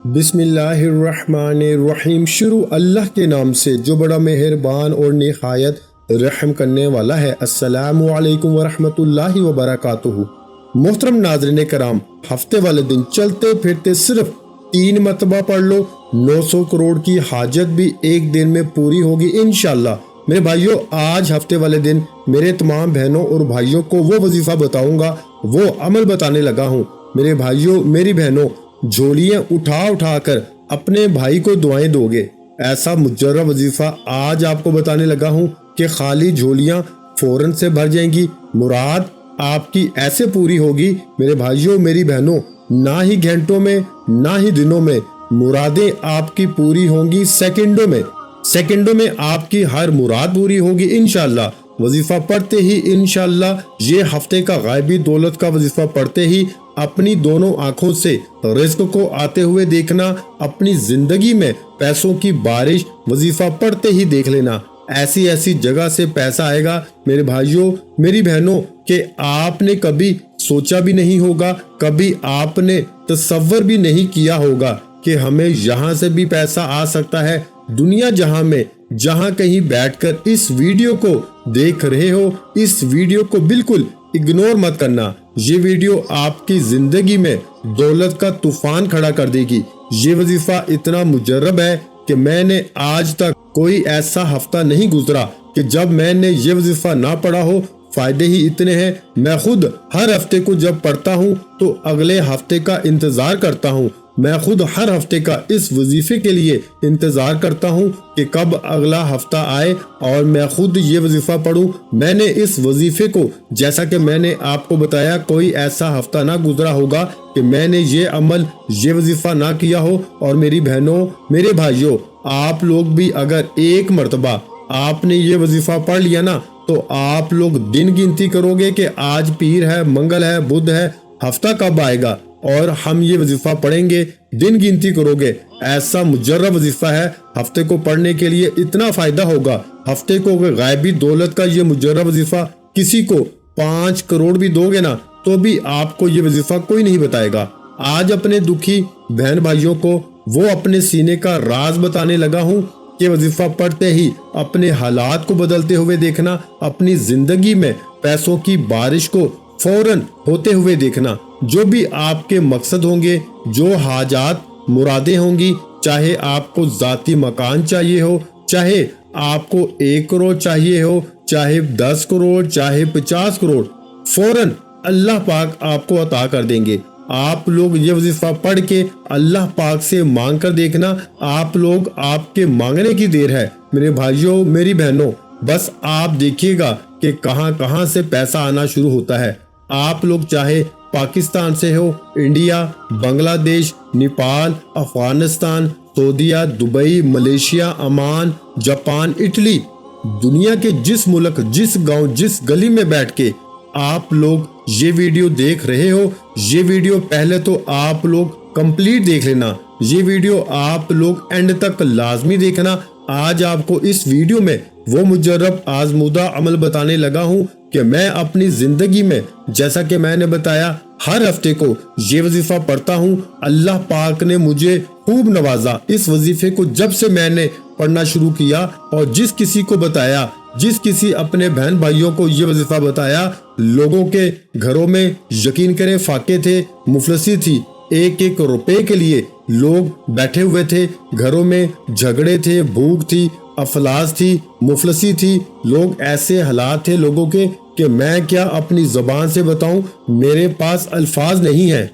بسم اللہ الرحمن الرحیم۔ شروع اللہ کے نام سے جو بڑا مہربان اور نہایت رحم کرنے والا ہے۔ السلام علیکم ورحمۃ اللہ وبرکاتہ۔ محترم ناظرین کرام، ہفتے والے دن چلتے پھرتے صرف 3 مرتبہ پڑھ لو، 900 کروڑ کی حاجت بھی ایک دن میں پوری ہوگی انشاءاللہ۔ میرے بھائیوں، آج ہفتے والے دن میرے تمام بہنوں اور بھائیوں کو وہ وظیفہ بتاؤں گا، وہ عمل بتانے لگا ہوں۔ میرے بھائیوں، میری بہنوں، جھولیاں اٹھا اٹھا کر اپنے بھائی کو دعائیں دو گے۔ ایسا مجرب وظیفہ آج آپ کو بتانے لگا ہوں کہ خالی جھولیاں فوراً سے بھر جائیں گی، مراد آپ کی ایسے پوری ہوگی میرے بھائیوں میری بہنوں، نہ ہی گھنٹوں میں نہ ہی دنوں میں، مرادیں آپ کی پوری ہوں گی سیکنڈوں میں آپ کی ہر مراد پوری ہوگی انشاءاللہ۔ وظیفہ پڑھتے ہی انشاءاللہ، یہ ہفتے کا غائبی دولت کا وظیفہ پڑھتے ہی اپنی دونوں آنکھوں سے رزق کو آتے ہوئے دیکھنا، اپنی زندگی میں پیسوں کی بارش وظیفہ پڑھتے ہی دیکھ لینا۔ ایسی جگہ سے پیسہ آئے گا میرے بھائیوں میری بہنوں کہ آپ نے کبھی سوچا بھی نہیں ہوگا، کبھی آپ نے تصور بھی نہیں کیا ہوگا کہ ہمیں یہاں سے بھی پیسہ آ سکتا ہے۔ دنیا جہاں میں جہاں کہیں بیٹھ کر اس ویڈیو کو دیکھ رہے ہو، اس ویڈیو کو بالکل اگنور مت کرنا۔ یہ ویڈیو آپ کی زندگی میں دولت کا طوفان کھڑا کر دے گی۔ یہ وظیفہ اتنا مجرب ہے کہ میں نے آج تک کوئی ایسا ہفتہ نہیں گزرا کہ جب میں نے یہ وظیفہ نہ پڑھا ہو۔ فائدے ہی اتنے ہیں، میں خود ہر ہفتے کو جب پڑھتا ہوں تو اگلے ہفتے کا انتظار کرتا ہوں۔ میں خود ہر ہفتے کا اس وظیفے کے لیے انتظار کرتا ہوں کہ کب اگلا ہفتہ آئے اور میں خود یہ وظیفہ پڑھوں۔ میں نے اس وظیفے کو، جیسا کہ میں نے آپ کو بتایا، کوئی ایسا ہفتہ نہ گزرا ہوگا کہ میں نے یہ عمل، یہ وظیفہ نہ کیا ہو۔ اور میری بہنوں میرے بھائیوں، آپ لوگ بھی اگر ایک مرتبہ آپ نے یہ وظیفہ پڑھ لیا نا تو آپ لوگ دن گنتی کرو گے کہ آج پیر ہے، منگل ہے، بدھ ہے، ہفتہ کب آئے گا اور ہم یہ وظیفہ پڑھیں گے، دن گنتی کرو گے۔ ایسا مجرب وظیفہ ہے، ہفتے کو پڑھنے کے لیے اتنا فائدہ ہوگا۔ ہفتے کو غائبی دولت کا یہ مجرب وظیفہ کسی کو 5 کروڑ بھی دو گے نا تو بھی آپ کو یہ وظیفہ کوئی نہیں بتائے گا۔ آج اپنے دکھی بہن بھائیوں کو وہ اپنے سینے کا راز بتانے لگا ہوں کہ وظیفہ پڑھتے ہی اپنے حالات کو بدلتے ہوئے دیکھنا، اپنی زندگی میں پیسوں کی بارش کو فوراً ہوتے ہوئے دیکھنا۔ جو بھی آپ کے مقصد ہوں گے، جو حاجات مرادیں ہوں گی، چاہے آپ کو ذاتی مکان چاہیے ہو، چاہے آپ کو 1 کروڑ چاہیے ہو، چاہے 10 کروڑ، چاہے 50 کروڑ، فوراً اللہ پاک آپ کو عطا کر دیں گے۔ آپ لوگ یہ وظیفہ پڑھ کے اللہ پاک سے مانگ کر دیکھنا، آپ لوگ، آپ کے مانگنے کی دیر ہے میرے بھائیوں میری بہنوں۔ بس آپ دیکھیے گا کہ کہاں کہاں سے پیسہ آنا شروع ہوتا ہے۔ آپ لوگ چاہے پاکستان سے ہو، انڈیا، بنگلہ دیش، نیپال، افغانستان، سعودیہ، Dubai, Malaysia, Oman, Japan, Italy, دنیا کے جس ملک، جس گاؤں، جس گلی میں بیٹھ کے آپ لوگ یہ ویڈیو دیکھ رہے ہو، یہ ویڈیو پہلے تو آپ لوگ کمپلیٹ دیکھ لینا، یہ ویڈیو آپ لوگ اینڈ تک لازمی دیکھنا۔ آج آپ کو اس ویڈیو میں وہ مجرب آزمودہ عمل بتانے لگا ہوں کہ میں اپنی زندگی میں، جیسا کہ میں نے بتایا، ہر ہفتے کو یہ وظیفہ پڑھتا ہوں۔ اللہ پاک نے مجھے خوب نوازا۔ اس وظیفے کو جب سے میں نے پڑھنا شروع کیا اور جس کسی کو بتایا، جس کسی اپنے بہن بھائیوں کو یہ وظیفہ بتایا، لوگوں کے گھروں میں یقین کریں فاقے تھے، مفلسی تھی، 1 روپے کے لیے لوگ بیٹھے ہوئے تھے، گھروں میں جھگڑے تھے، بھوک تھی، افلاس تھی، مفلسی تھی، لوگ ایسے حالات تھے لوگوں کے کہ میں کیا اپنی زبان سے بتاؤں، میرے پاس الفاظ نہیں ہیں۔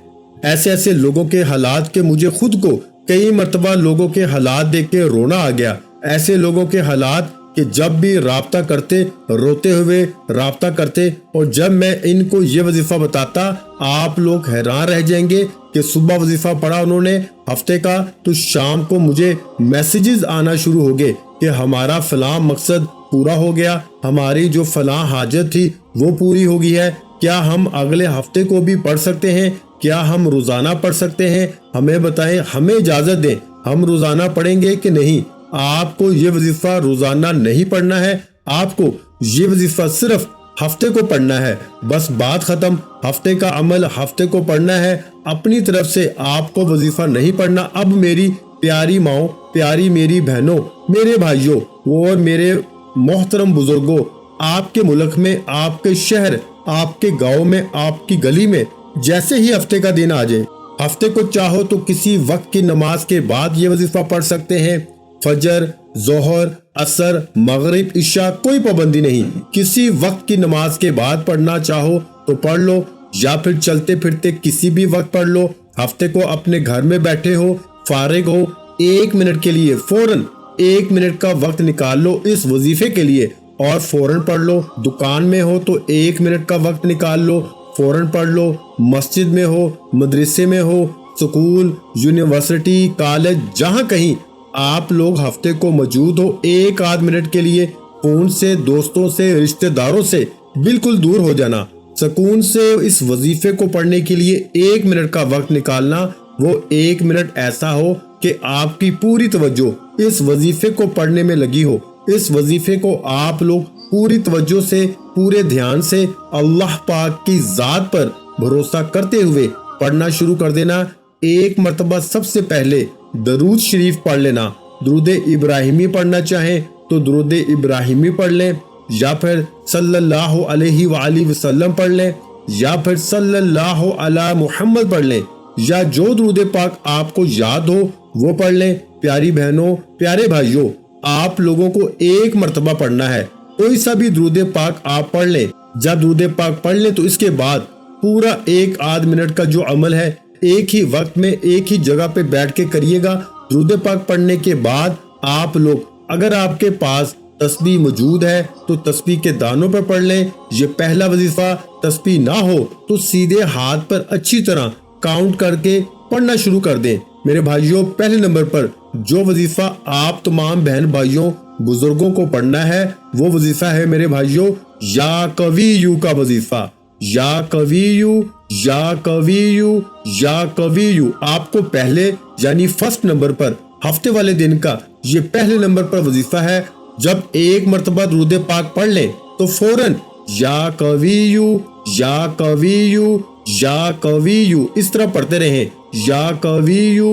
ایسے لوگوں کے حالات کہ مجھے خود کو کئی مرتبہ لوگوں کے حالات دیکھ کے رونا آ گیا۔ ایسے لوگوں کے حالات کہ جب بھی رابطہ کرتے، روتے ہوئے رابطہ کرتے، اور جب میں ان کو یہ وظیفہ بتاتا آپ لوگ حیران رہ جائیں گے کہ صبح وظیفہ پڑھا انہوں نے ہفتے کا تو شام کو مجھے میسیجز آنا شروع ہو گئے کہ ہمارا فلاں مقصد پورا ہو گیا، ہماری جو فلاں حاجت تھی وہ پوری ہو گئی ہے، کیا ہم اگلے ہفتے کو بھی پڑھ سکتے ہیں، کیا ہم روزانہ پڑھ سکتے ہیں، ہمیں بتائیں، ہمیں اجازت دیں، ہم روزانہ پڑھیں گے کہ نہیں۔ آپ کو یہ وظیفہ روزانہ نہیں پڑھنا ہے، آپ کو یہ وظیفہ صرف ہفتے کو پڑھنا ہے، بس بات ختم۔ ہفتے کا عمل ہفتے کو پڑھنا ہے، اپنی طرف سے آپ کو وظیفہ نہیں پڑھنا۔ اب میری پیاری ماؤں، پیاری میری بہنوں، میرے بھائیوں اور میرے محترم بزرگوں، آپ کے ملک میں، آپ کے شہر، آپ کے گاؤں میں، آپ کی گلی میں جیسے ہی ہفتے کا دن آ جائے، ہفتے کو چاہو تو کسی وقت کی نماز کے بعد یہ وظیفہ پڑھ سکتے ہیں۔ فجر، ظہر، عصر، مغرب، عشاء، کوئی پابندی نہیں، کسی وقت کی نماز کے بعد پڑھنا چاہو تو پڑھ لو، یا پھر چلتے پھرتے کسی بھی وقت پڑھ لو۔ ہفتے کو اپنے گھر میں بیٹھے ہو، فارغ ہو، 1 منٹ کے لیے فوراً 1 منٹ کا وقت نکال لو اس وظیفے کے لیے اور فوراً پڑھ لو۔ دکان میں ہو تو 1 منٹ کا وقت نکال لو، فوراً پڑھ لو۔ مسجد میں ہو، مدرسے میں ہو، سکول، یونیورسٹی، کالج، جہاں کہیں آپ لوگ ہفتے کو موجود ہو، 1 منٹ کے لیے فون سے، دوستوں سے، رشتہ داروں سے بالکل دور ہو جانا، سکون سے اس وظیفے کو پڑھنے کے لیے 1 منٹ کا وقت نکالنا۔ وہ 1 منٹ ایسا ہو کہ آپ کی پوری توجہ اس وظیفے کو پڑھنے میں لگی ہو، اس وظیفے کو آپ لوگ پوری توجہ سے، پورے دھیان سے اللہ پاک کی ذات پر بھروسہ کرتے ہوئے پڑھنا شروع کر دینا۔ 1 مرتبہ سب سے پہلے درود شریف پڑھ لینا، درود ابراہیمی پڑھنا چاہیں تو درود ابراہیمی پڑھ لیں، یا پھر صلی اللہ علیہ وآلہ وسلم پڑھ لیں، یا پھر صلی اللہ علی محمد پڑھ لیں، یا جو درود پاک آپ کو یاد ہو وہ پڑھ لیں۔ پیاری بہنوں، پیارے بھائیوں، آپ لوگوں کو 1 مرتبہ پڑھنا ہے، کوئی سا بھی درود پاک آپ پڑھ لیں۔ جب درود پاک پڑھ لیں تو اس کے بعد پورا 1 منٹ کا جو عمل ہے ایک ہی وقت میں ایک ہی جگہ پہ بیٹھ کے کریے گا۔ درود پاک پڑھنے کے بعد آپ لوگ، اگر آپ کے پاس تسبیح موجود ہے تو تسبیح کے دانوں پر پڑھ لیں۔ یہ پہلا وظیفہ، تسبیح نہ ہو تو سیدھے ہاتھ پر اچھی طرح کاؤنٹ کر کے پڑھنا شروع کر دیں۔ میرے بھائیوں، پہلے نمبر پر جو وظیفہ آپ تمام بہن بھائیوں بزرگوں کو پڑھنا ہے وہ وظیفہ ہے میرے بھائیوں یا قویو کا وظیفہ۔ یا قویو، یا قویو، یا قویو آپ کو پہلے یعنی فرسٹ نمبر پر ہفتے والے دن کا یہ پہلے نمبر پر وظیفہ ہے۔ جب 1 مرتبہ درود پاک پڑھ لیں تو فوراً یا قویو، یا قویو، یا قویو اس طرح پڑھتے رہیں۔ یا قویو،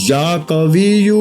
یا قویو،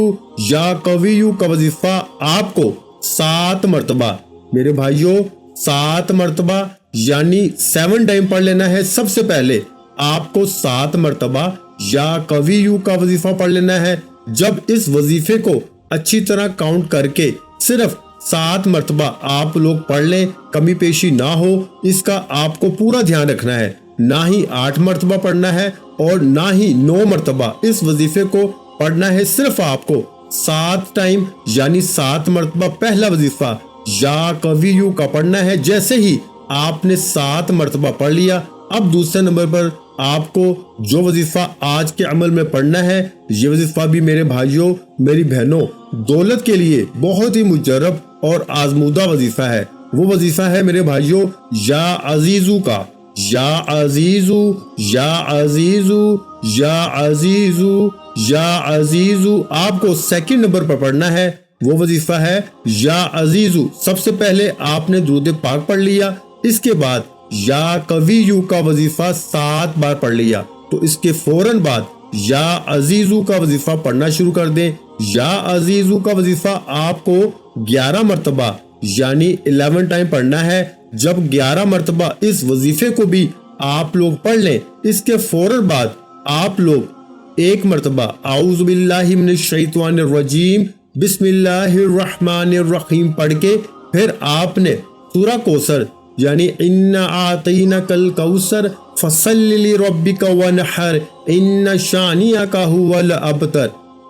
یا قویو کا وظیفہ آپ کو 7 مرتبہ، میرے بھائیوں 7 مرتبہ یعنی 7 ٹائم پڑھ لینا ہے۔ سب سے پہلے آپ کو 7 مرتبہ یا قویو کا وظیفہ پڑھ لینا ہے۔ جب اس وظیفے کو اچھی طرح کاؤنٹ کر کے صرف 7 مرتبہ آپ لوگ پڑھ لیں، کمی پیشی نہ ہو، اس کا آپ کو پورا دھیان رکھنا ہے۔ نہ ہی 8 مرتبہ پڑھنا ہے اور نہ ہی 9 مرتبہ اس وظیفے کو پڑھنا ہے، صرف آپ کو 7 ٹائم یعنی 7 مرتبہ پہلا وظیفہ یا قویو کا پڑھنا ہے۔ جیسے ہی آپ نے 7 مرتبہ پڑھ لیا، اب دوسرے نمبر پر آپ کو جو وظیفہ آج کے عمل میں پڑھنا ہے، یہ وظیفہ بھی میرے بھائیوں میری بہنوں دولت کے لیے بہت ہی مجرب اور آزمودہ وظیفہ ہے۔ وہ وظیفہ ہے میرے بھائیوں یا عزیزو کا۔ یا عزیزو، یا عزیزو، یا عزیزو، یا عزیزو آپ کو سیکنڈ نمبر پر پڑھنا ہے۔ وہ وظیفہ ہے یا عزیزو۔ سب سے پہلے آپ نے درود پاک پڑھ لیا، اس کے بعد یا قویو کا وظیفہ 7 بار پڑھ لیا تو اس کے فوراً بعد یا عزیزو کا وظیفہ پڑھنا شروع کر دیں۔ یا عزیزو کا وظیفہ آپ کو 11 مرتبہ یعنی 11 ٹائم پڑھنا ہے۔ جب 11 مرتبہ اس وظیفے کو بھی آپ لوگ پڑھ لیں، اس کے فوراً بعد آپ لوگ 1 مرتبہ اعوذ باللہ من الشیطان الرجیم بسم اللہ الرحمن الرحیم پڑھ کے پھر آپ نے سورہ کوثر یعنی انا اعطیناک الکوثر فصل لربک وانحر ان شانئک ھو الابتر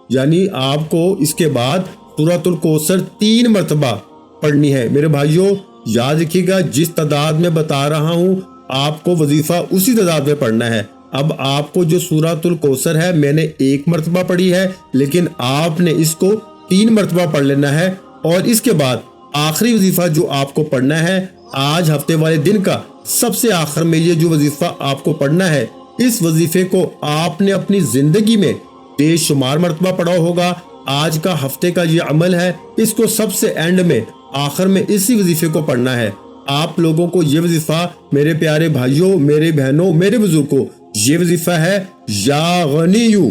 یعنی آپ کو اس کے بعد سورۃ الکوثر 3 مرتبہ پڑھنی ہے۔ میرے بھائیوں یاد رکھیے گا، جس تعداد میں بتا رہا ہوں آپ کو وظیفہ اسی تعداد میں پڑھنا ہے۔ اب آپ کو جو سورۃ الکوثر ہے میں نے 1 مرتبہ پڑھی ہے، لیکن آپ نے اس کو 3 مرتبہ پڑھ لینا ہے۔ اور اس کے بعد آخری وظیفہ جو آپ کو پڑھنا ہے آج ہفتے والے دن کا سب سے آخر میں، یہ جو وظیفہ آپ کو پڑھنا ہے، اس وظیفے کو آپ نے اپنی زندگی میں بے شمار مرتبہ پڑھا ہوگا۔ آج کا ہفتے کا یہ عمل ہے، اس کو سب سے اینڈ میں آخر میں اسی وظیفے کو پڑھنا ہے۔ آپ لوگوں کو یہ وظیفہ، میرے پیارے بھائیوں، میرے بہنوں، میرے بزرگوں، یہ وظیفہ ہے یا غنیو،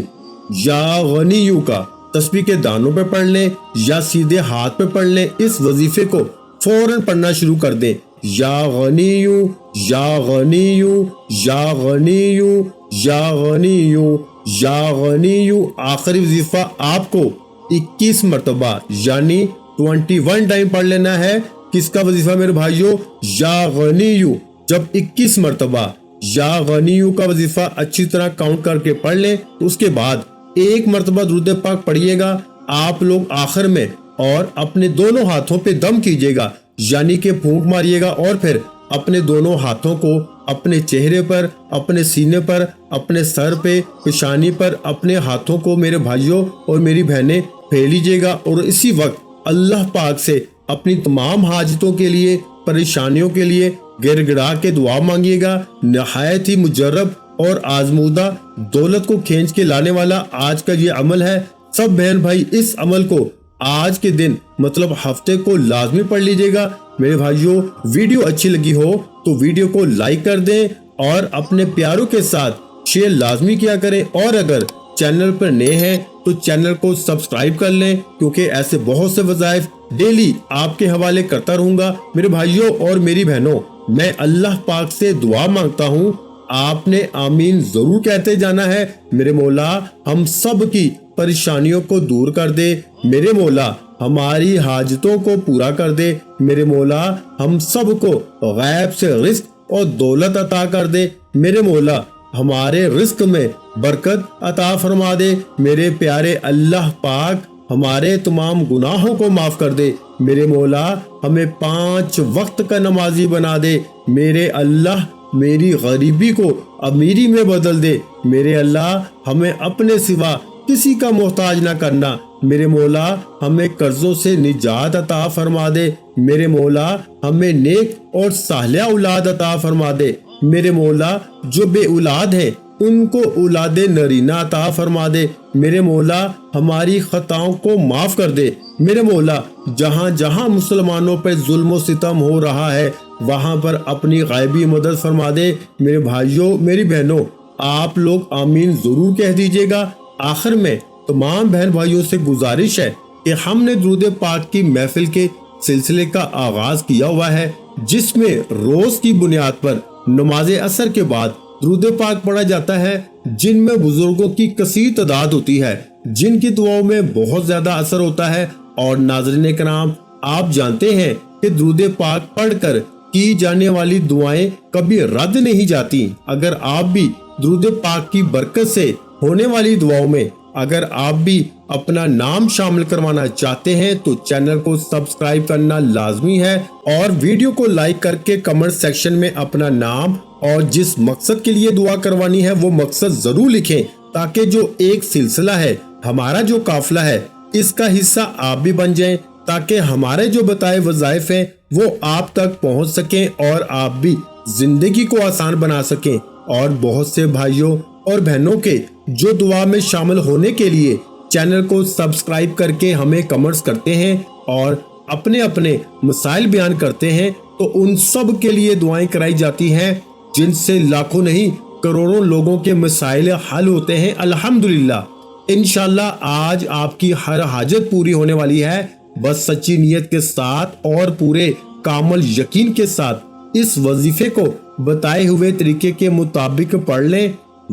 یا غنیو کا تسبیح کے دانوں پہ پڑھ لیں یا سیدھے ہاتھ پہ پڑھ لیں۔ اس وظیفے کو فوراً پڑھنا شروع کر دیں، یا غنیو، یا غنیو، یا غنیو، یا غنیو، یا غنیو۔ آخری وظیفہ آپ کو 21 مرتبہ یعنی 21 ٹائم پڑھ لینا ہے۔ کس کا وظیفہ میرے بھائیوں؟ یا غنیو۔ جب 21 مرتبہ یا غنیو کا وظیفہ اچھی طرح کاؤنٹ کر کے پڑھ لیں تو اس کے بعد ایک مرتبہ درود پاک پڑھیے گا آپ لوگ آخر میں، اور اپنے دونوں ہاتھوں پہ دم کیجیے گا، یعنی کہ پھونک ماریے گا، اور پھر اپنے دونوں ہاتھوں کو اپنے چہرے پر، اپنے سینے پر، اپنے سر پہ، پیشانی پر اپنے ہاتھوں کو میرے بھائیوں اور میری بہنیں پھیر لیجیے گا، اور اسی وقت اللہ پاک سے اپنی تمام حاجتوں کے لیے، پریشانیوں کے لیے گر گڑا کے دعا مانگیے گا۔ نہایت ہی مجرب اور آزمودہ، دولت کو کھینچ کے لانے والا آج کا یہ عمل ہے۔ سب بہن بھائی اس عمل کو آج کے دن مطلب ہفتے کو لازمی پڑھ لیجیے گا۔ میرے بھائیوں، ویڈیو اچھی لگی ہو تو ویڈیو کو لائک کر دیں اور اپنے پیاروں کے ساتھ شیئر لازمی کیا کریں، اور اگر چینل پر نئے ہیں تو چینل کو سبسکرائب کر لیں، کیونکہ ایسے بہت سے وظائف ڈیلی آپ کے حوالے کرتا رہوں گا۔ میرے بھائیوں اور میری بہنوں، میں اللہ پاک سے دعا مانگتا ہوں، آپ نے آمین ضرور کہتے جانا ہے۔ میرے مولا ہم سب کی پریشانیوں کو دور کر دے، میرے مولا ہماری حاجتوں کو پورا کر دے، میرے مولا ہم سب کو غیب سے رزق اور دولت عطا کر دے، میرے مولا ہمارے رزق میں برکت عطا فرما دے، میرے پیارے اللہ پاک ہمارے تمام گناہوں کو معاف کر دے، میرے مولا ہمیں 5 وقت کا نمازی بنا دے، میرے اللہ میری غریبی کو امیری میں بدل دے، میرے اللہ ہمیں اپنے سوا کسی کا محتاج نہ کرنا، میرے مولا ہمیں قرضوں سے نجات عطا فرما دے، میرے مولا ہمیں نیک اور صالح اولاد عطا فرما دے، میرے مولا جو بے اولاد ہیں ان کو اولاد نرینہ عطا فرما دے، میرے مولا ہماری خطاؤں کو معاف کر دے، میرے مولا جہاں جہاں مسلمانوں پہ ظلم و ستم ہو رہا ہے وہاں پر اپنی غیبی مدد فرما دے۔ میرے بھائیوں میری بہنوں، آپ لوگ آمین ضرور کہہ دیجیے گا۔ آخر میں تمام بہن بھائیوں سے گزارش ہے کہ ہم نے درود پاک کی محفل کے سلسلے کا آغاز کیا ہوا ہے، جس میں روز کی بنیاد پر نماز عصر کے بعد درود پاک پڑھا جاتا ہے، جن میں بزرگوں کی کثیر تعداد ہوتی ہے، جن کی دعاؤں میں بہت زیادہ اثر ہوتا ہے۔ اور ناظرین کرام، آپ جانتے ہیں کہ درود پاک پڑھ کر کی جانے والی دعائیں کبھی رد نہیں جاتی۔ اگر آپ بھی درود پاک کی برکت سے ہونے والی دعاؤں میں اگر آپ بھی اپنا نام شامل کروانا چاہتے ہیں تو چینل کو سبسکرائب کرنا لازمی ہے، اور ویڈیو کو لائک کر کے کمنٹ سیکشن میں اپنا نام اور جس مقصد کے لیے دعا کروانی ہے وہ مقصد ضرور لکھیں، تاکہ جو ایک سلسلہ ہے، ہمارا جو قافلہ ہے، اس کا حصہ آپ بھی بن جائیں، تاکہ ہمارے جو بتائے وظائف ہیں وہ آپ تک پہنچ سکیں اور آپ بھی زندگی کو آسان بنا سکیں۔ اور بہت سے بھائیوں اور بہنوں کے جو دعا میں شامل ہونے کے لیے چینل کو سبسکرائب کر کے ہمیں کمنٹس کرتے ہیں اور اپنے اپنے مسائل بیان کرتے ہیں، تو ان سب کے لیے دعائیں کرائی جاتی ہیں، جن سے لاکھوں نہیں کروڑوں لوگوں کے مسائل حل ہوتے ہیں الحمدللہ۔ انشاءاللہ آج آپ کی ہر حاجت پوری ہونے والی ہے، بس سچی نیت کے ساتھ اور پورے کامل یقین کے ساتھ اس وظیفے کو بتائے ہوئے طریقے کے مطابق پڑھ لیں۔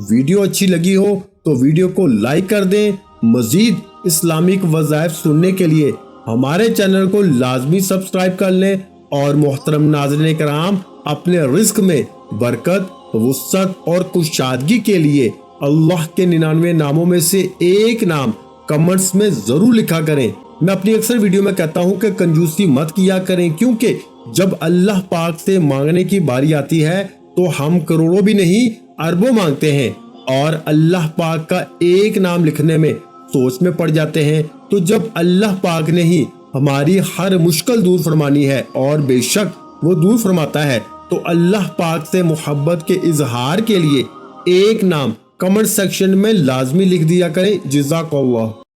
ویڈیو اچھی لگی ہو تو ویڈیو کو لائک کر دیں۔ مزید اسلامک وظائف سننے کے لیے ہمارے چینل کو لازمی سبسکرائب کر لیں، اور محترم ناظرین کرام، اپنے رزق میں برکت، وسعت اور کشادگی کے لیے اللہ کے 99 ناموں میں سے ایک نام کمنٹس میں ضرور لکھا کریں۔ میں اپنی اکثر ویڈیو میں کہتا ہوں کہ کنجوسی مت کیا کریں، کیونکہ جب اللہ پاک سے مانگنے کی باری آتی ہے تو ہم کروڑوں بھی نہیں اربوں مانگتے ہیں، اور اللہ پاک کا ایک نام لکھنے میں سوچ میں پڑ جاتے ہیں۔ تو جب اللہ پاک نے ہی ہماری ہر مشکل دور فرمانی ہے، اور بے شک وہ دور فرماتا ہے، تو اللہ پاک سے محبت کے اظہار کے لیے ایک نام کمنٹ سیکشن میں لازمی لکھ دیا کریں۔ جزاک اللہ۔